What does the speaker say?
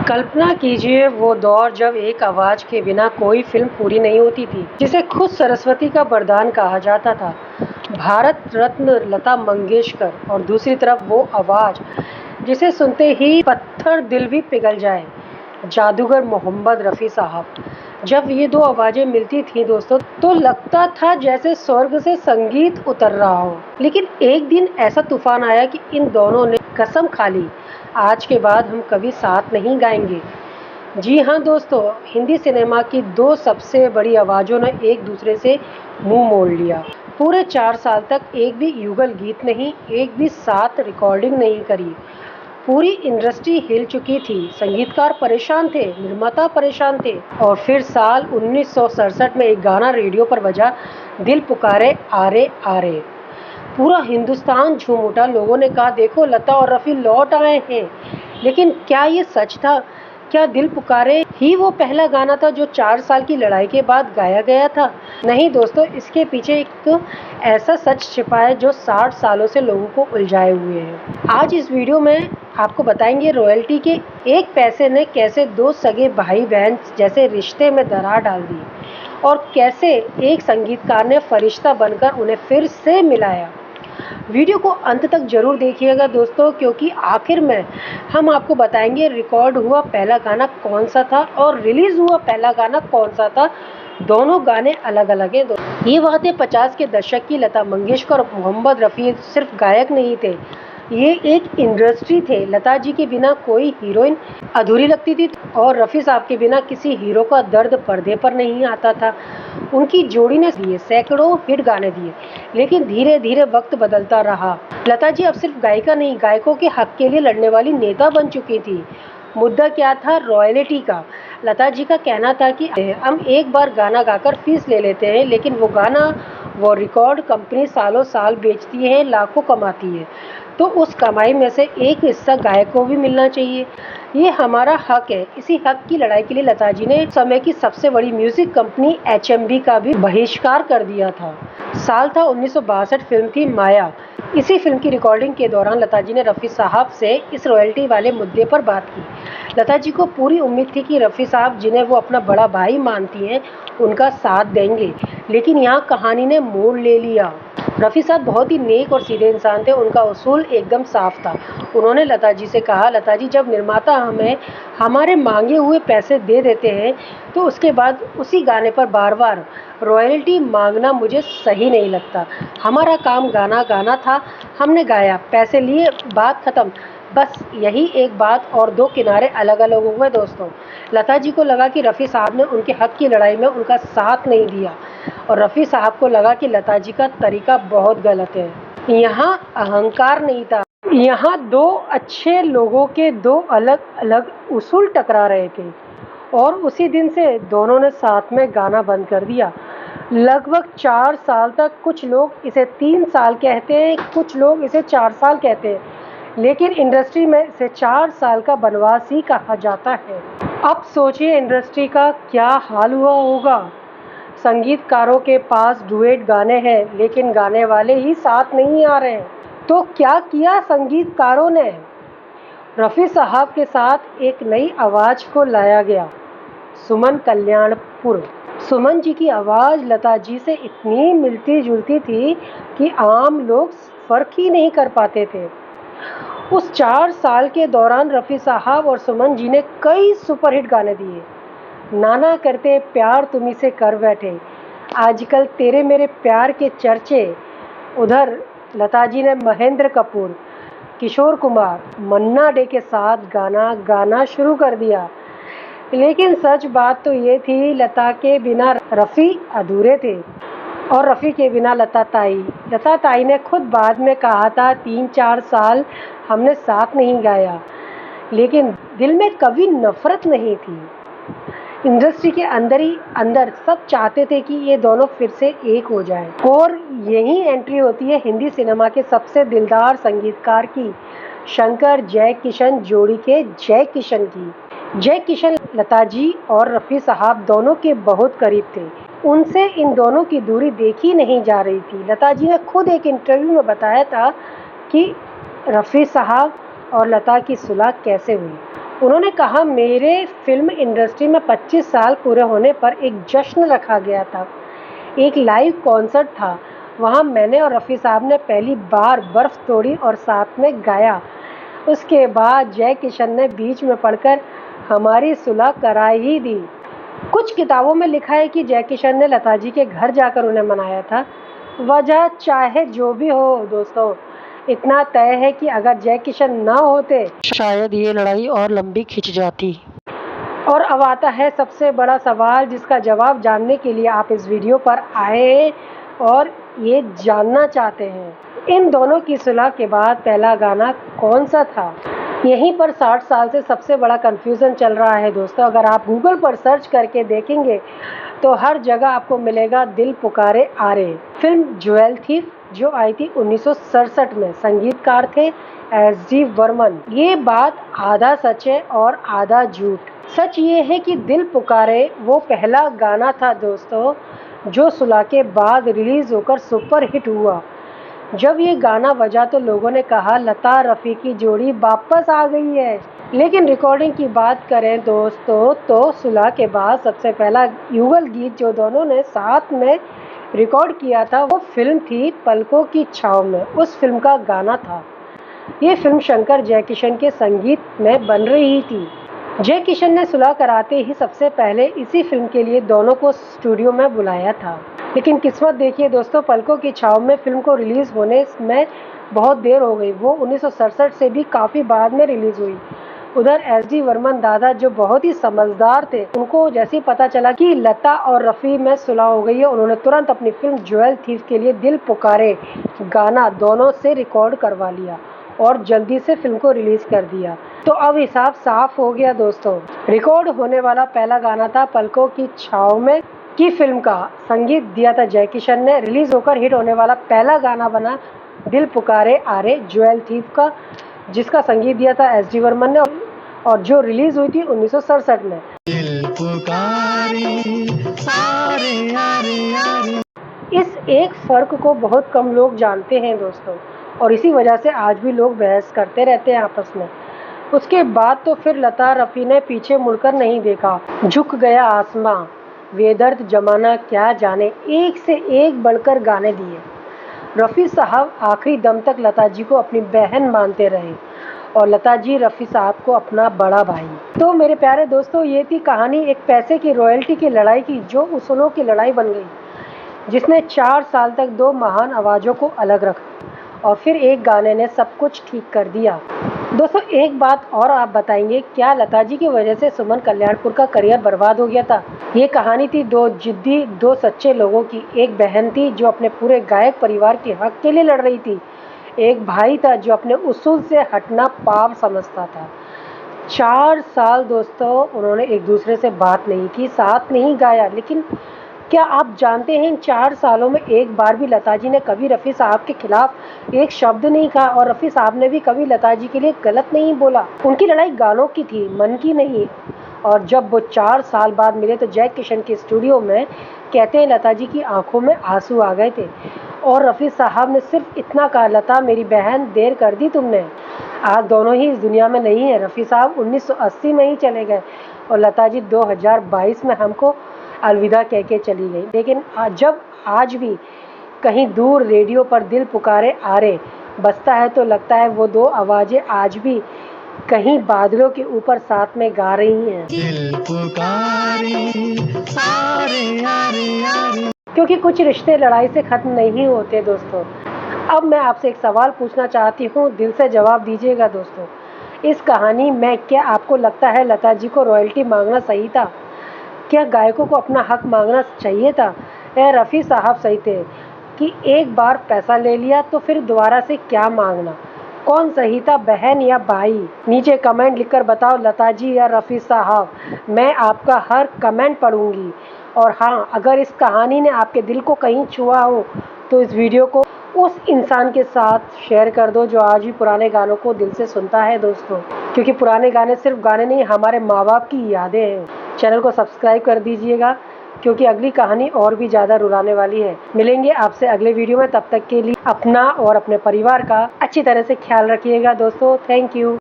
कल्पना कीजिए वो दौर जब एक आवाज़ के बिना कोई फिल्म पूरी नहीं होती थी, जिसे खुद सरस्वती का वरदान कहा जाता था। भारत रत्न लता मंगेशकर और दूसरी तरफ वो आवाज़ जिसे सुनते ही पत्थर दिल भी पिघल जाए, जादूगर मोहम्मद रफ़ी साहब। जब ये दो आवाज़ें मिलती थीं दोस्तों, तो लगता था जैसे स्वर्ग से संगीत उतर रहा हो। लेकिन एक दिन ऐसा तूफान आया कि इन दोनों ने कसम खा ली, आज के बाद हम कभी साथ नहीं गाएंगे। जी हाँ दोस्तों, हिंदी सिनेमा की दो सबसे बड़ी आवाज़ों ने एक दूसरे से मुंह मोड़ लिया। पूरे 4 साल तक एक भी युगल गीत नहीं, एक भी साथ रिकॉर्डिंग नहीं करी। पूरी इंडस्ट्री हिल चुकी थी, संगीतकार परेशान थे, निर्माता परेशान थे। और फिर साल 1967 में एक गाना रेडियो पर बजा, दिल पुकारे आरे आरे। पूरा हिंदुस्तान झूम उठा। लोगों ने कहा, देखो लता और रफ़ी लौट आए हैं। लेकिन क्या ये सच था? क्या दिल पुकारे ही वो पहला गाना था जो 4 साल की लड़ाई के बाद गाया गया था? नहीं दोस्तों, इसके पीछे एक ऐसा सच छिपा है जो 60 सालों से लोगों को उलझाए हुए है। आज इस वीडियो में आपको बताएंगे रॉयल्टी के एक पैसे ने कैसे दो सगे भाई बहन जैसे रिश्ते में दरार डाल दी, और कैसे एक संगीतकार ने फरिश्ता बनकर उन्हें फिर से मिलाया। वीडियो को अंत तक जरूर देखिएगा दोस्तों, क्योंकि आखिर में हम आपको बताएंगे रिकॉर्ड हुआ पहला गाना कौन सा था और रिलीज हुआ पहला गाना कौन सा था। दोनों गाने अलग अलग हैं। ये बातें 50 के दशक की लता मंगेशकर और मोहम्मद रफ़ी सिर्फ गायक नहीं थे, ये एक इंडस्ट्री थे। लता जी के बिना कोई हीरोइन अधूरी लगती थी, और रफ़ी साहब के बिना किसी हीरो का दर्द पर्दे पर नहीं आता था। उनकी जोड़ी ने दिए सैकड़ों हिट गाने दिए, लेकिन धीरे धीरे वक्त बदलता रहा। लता जी अब सिर्फ गायिका नहीं, गायकों के हक के लिए लड़ने वाली नेता बन चुकी थी। मुद्दा क्या था? रॉयल्टी का। लता जी का कहना था कि हम एक बार गाना गाकर फीस ले लेते हैं, लेकिन वो गाना, वो रिकॉर्ड कंपनी सालों साल बेचती है, लाखों कमाती है, तो उस कमाई में से एक हिस्सा गायक को भी मिलना चाहिए। ये हमारा हक है। इसी हक की लड़ाई के लिए लता जी ने समय की सबसे बड़ी म्यूजिक कंपनी HMV का भी बहिष्कार कर दिया था। साल था 1962, फिल्म थी माया। इसी फिल्म की रिकॉर्डिंग के दौरान लता जी ने रफ़ी साहब से इस रॉयल्टी वाले मुद्दे पर बात की। लता जी को पूरी उम्मीद थी कि रफ़ी साहब, जिन्हें वो अपना बड़ा भाई मानती हैं, उनका साथ देंगे। लेकिन यहाँ कहानी ने मोड़ ले लिया। रफ़ी साहब बहुत ही नेक और सीधे इंसान थे। उनका उसूल एकदम साफ था। उन्होंने लता जी से कहा, लता जी, जब निर्माता हमें हमारे मांगे हुए पैसे दे देते हैं, तो उसके बाद उसी गाने पर बार बार रॉयल्टी मांगना मुझे सही नहीं लगता। हमारा काम गाना गाना था, हमने गाया, पैसे लिए, बात खत्म। बस यही एक बात, और दो किनारे अलग अलग हो गए दोस्तों। लता जी को लगा कि रफ़ी साहब ने उनके हक की लड़ाई में उनका साथ नहीं दिया, और रफ़ी साहब को लगा कि लता जी का तरीका बहुत गलत है। यहाँ अहंकार नहीं था, यहाँ दो अच्छे लोगों के दो अलग अलग उसूल टकरा रहे थे। और उसी दिन से दोनों ने साथ में गाना बंद कर दिया। लगभग 4 साल तक। कुछ लोग इसे 3 साल कहते हैं, कुछ लोग इसे 4 साल कहते हैं, लेकिन इंडस्ट्री में इसे 4 साल का बनवास ही कहा जाता है। अब सोचिए इंडस्ट्री का क्या हाल हुआ होगा। संगीतकारों के पास डुएट गाने हैं, लेकिन गाने वाले ही साथ नहीं आ रहे हैं। तो क्या किया संगीतकारों ने? रफ़ी साहब के साथ एक नई आवाज़ को लाया गया, सुमन कल्याणपुर। सुमन जी की आवाज़ लता जी से इतनी मिलती जुलती थी कि आम लोग फर्क ही नहीं कर पाते थे। उस 4 साल के दौरान रफ़ी साहब और सुमन जी ने कई सुपरहिट गाने दिए। नाना करते प्यार तुम्ही से कर बैठे, आजकल तेरे मेरे प्यार के चर्चे। उधर लता जी ने महेंद्र कपूर, किशोर कुमार, मन्ना डे के साथ गाना गाना शुरू कर दिया। लेकिन सच बात तो ये थी, लता के बिना रफ़ी अधूरे थे, और रफ़ी के बिना लता ताई। लता ताई ने खुद बाद में कहा था, 3-4 साल हमने साथ नहीं गाया, लेकिन दिल में कभी नफरत नहीं थी। इंडस्ट्री के अंदर ही अंदर सब चाहते थे कि ये दोनों फिर से एक हो जाएं। और यही एंट्री होती है हिंदी सिनेमा के सबसे दिलदार संगीतकार की, शंकर जय किशन जोड़ी के जय किशन की। जय किशन लता जी और रफ़ी साहब दोनों के बहुत करीब थे। उनसे इन दोनों की दूरी देखी नहीं जा रही थी। लता जी ने खुद एक इंटरव्यू में बताया था कि रफ़ी साहब और लता की सुलह कैसे हुई। उन्होंने कहा, मेरे फिल्म इंडस्ट्री में 25 साल पूरे होने पर एक जश्न रखा गया था, एक लाइव कॉन्सर्ट था। वहाँ मैंने और रफ़ी साहब ने पहली बार बर्फ़ तोड़ी और साथ में गाया। उसके बाद जय किशन ने बीच में पढ़कर हमारी सुलह करा ही दी। कुछ किताबों में लिखा है कि जय किशन ने लता जी के घर जाकर उन्हें मनाया था। वजह चाहे जो भी हो दोस्तों, इतना तय है कि अगर जय किशन ना होते शायद ये लड़ाई और लंबी खिंच जाती। और अब आता है सबसे बड़ा सवाल, जिसका जवाब जानने के लिए आप इस वीडियो पर आए और ये जानना चाहते हैं, इन दोनों की सुलह के बाद पहला गाना कौन सा था। यहीं पर 60 साल से सबसे बड़ा कन्फ्यूज़न चल रहा है दोस्तों। अगर आप गूगल पर सर्च करके देखेंगे तो हर जगह आपको मिलेगा दिल पुकारे आरे। फिल्म ज्वेल थीफ जो आई थी 1967 में, संगीतकार थे एस.डी. बर्मन। ये बात आधा सच है और आधा झूठ। सच ये है कि दिल पुकारे वो पहला गाना था दोस्तों जो सुलह के बाद रिलीज़ होकर सुपर हिट हुआ। जब ये गाना बजा तो लोगों ने कहा, लता रफ़ी की जोड़ी वापस आ गई है। लेकिन रिकॉर्डिंग की बात करें दोस्तों तो सुलह के बाद सबसे पहला युगल गीत जो दोनों ने साथ में रिकॉर्ड किया था वो फिल्म थी पलकों की छाँव में। उस फिल्म का गाना था। ये फिल्म शंकर जयकिशन के संगीत में बन रही थी। जय किशन ने सुलह कराते ही सबसे पहले इसी फिल्म के लिए दोनों को स्टूडियो में बुलाया था। लेकिन किस्मत देखिए दोस्तों, पलकों की छाँव में फिल्म को रिलीज़ होने में बहुत देर हो गई। वो 1967 से भी काफ़ी बाद में रिलीज़ हुई। उधर एस.डी. बर्मन दादा जो बहुत ही समझदार थे, उनको जैसे ही पता चला कि लता और रफ़ी में सुलह हो गई है, उन्होंने तुरंत अपनी फिल्म ज्वेल थीफ के लिए दिल पुकारे गाना दोनों से रिकॉर्ड करवा लिया और जल्दी से फिल्म को रिलीज़ कर दिया। तो अब हिसाब साफ हो गया दोस्तों। रिकॉर्ड होने वाला पहला गाना था पलकों की छाँव में की फिल्म का। संगीत दिया था जय किशन ने। रिलीज़ होकर हिट होने वाला पहला गाना बना दिल पुकारे आरे ज्वेल थीफ का, जिसका संगीत दिया था एस.डी. बर्मन ने और जो रिलीज़ हुई थी 1967 में। दिल पुकारे सारे आरे आरे। इस एक फ़र्क को बहुत कम लोग जानते हैं दोस्तों, और इसी वजह से आज भी लोग बहस करते रहते हैं आपस में। उसके बाद तो फिर लता रफ़ी ने पीछे मुड़कर नहीं देखा। झुक गया आसमां, बेदर्द जमाना क्या जाने, एक से एक बढ़कर गाने दिए। रफ़ी साहब आखिरी दम तक लता जी को अपनी बहन मानते रहे और लता जी रफ़ी साहब को अपना बड़ा भाई। तो मेरे प्यारे दोस्तों, ये थी कहानी एक पैसे की रॉयल्टी की लड़ाई की, जो उसूलों की लड़ाई बन गई, जिसने 4 साल तक दो महान आवाज़ों को अलग रखा और फिर एक गाने ने सब कुछ ठीक कर दिया। दोस्तों एक बात और आप बताएंगे, क्या लता जी की वजह से सुमन कल्याणपुर का करियर बर्बाद हो गया था? ये कहानी थी दो जिद्दी, दो सच्चे लोगों की। एक बहन थी जो अपने पूरे गायक परिवार के हक के लिए लड़ रही थी। एक भाई था जो अपने उसूल से हटना पाप समझता था। 4 साल दोस्तों उन्होंने एक दूसरे से बात नहीं की, साथ नहीं गाया। लेकिन क्या आप जानते हैं, इन 4 सालों में एक बार भी लता जी ने कभी रफ़ी साहब के खिलाफ एक शब्द नहीं कहा और रफ़ी साहब ने भी कभी लता जी के लिए गलत नहीं बोला। उनकी लड़ाई गानों की थी, मन की नहीं। और जब वो 4 साल बाद मिले तो जय किशन के स्टूडियो में, कहते हैं लता जी की आंखों में आंसू आ गए थे और रफ़ी साहब ने सिर्फ इतना कहा, लता मेरी बहन, देर कर दी तुमने। आज दोनों ही इस दुनिया में नहीं है। रफ़ी साहब 1980 में ही चले गए और लता जी 2022 में हमको अलविदा कह के चली गई। लेकिन जब आज भी कहीं दूर रेडियो पर दिल पुकारे आरे बजता है तो लगता है वो दो आवाज़ें आज भी कहीं बादलों के ऊपर साथ में गा रही हैं। दिल पुकारे सारे आरे आरे। क्योंकि कुछ रिश्ते लड़ाई से ख़त्म नहीं होते दोस्तों। अब मैं आपसे एक सवाल पूछना चाहती हूँ, दिल से जवाब दीजिएगा दोस्तों। इस कहानी में क्या आपको लगता है लता जी को रॉयल्टी मांगना सही था? क्या गायकों को अपना हक मांगना चाहिए था? या रफ़ी साहब सही थे कि एक बार पैसा ले लिया तो फिर दोबारा से क्या मांगना? कौन सही था, बहन या भाई? नीचे कमेंट लिखकर बताओ, लता जी या रफ़ी साहब। मैं आपका हर कमेंट पढ़ूंगी। और हाँ, अगर इस कहानी ने आपके दिल को कहीं छुआ हो तो इस वीडियो को उस इंसान के साथ शेयर कर दो जो आज भी पुराने गानों को दिल से सुनता है दोस्तों। क्योंकि पुराने गाने सिर्फ गाने नहीं, हमारे माँ बाप की यादें हैं। चैनल को सब्सक्राइब कर दीजिएगा क्योंकि अगली कहानी और भी ज़्यादा रुलाने वाली है। मिलेंगे आपसे अगले वीडियो में, तब तक के लिए अपना और अपने परिवार का अच्छी तरह से ख्याल रखिएगा दोस्तों। Thank you.